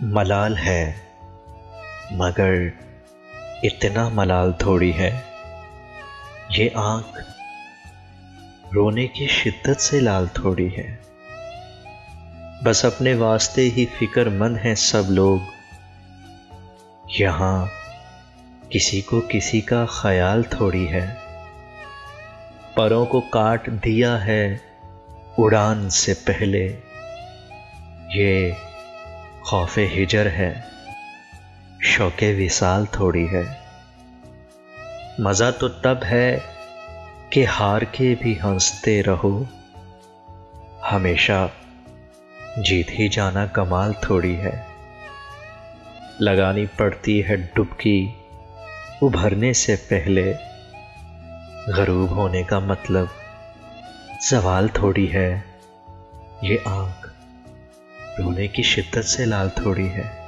ملال ہے مگر اتنا ملال تھوڑی ہے، یہ آنکھ رونے کی شدت سے لال تھوڑی ہے۔ بس اپنے واسطے ہی فکر مند ہیں سب لوگ، یہاں کسی کو کسی کا خیال تھوڑی ہے۔ پروں کو کاٹ دیا ہے اڑان سے پہلے، یہ خوف ہجر ہے، شوق وصال تھوڑی ہے۔ مزہ تو تب ہے کہ ہار کے بھی ہنستے رہو، ہمیشہ جیت ہی جانا کمال تھوڑی ہے۔ لگانی پڑتی ہے ڈبکی ابھرنے سے پہلے، غروب ہونے کا مطلب زوال تھوڑی ہے، یہ آنکھ رونے کی شدت سے لال تھوڑی ہے۔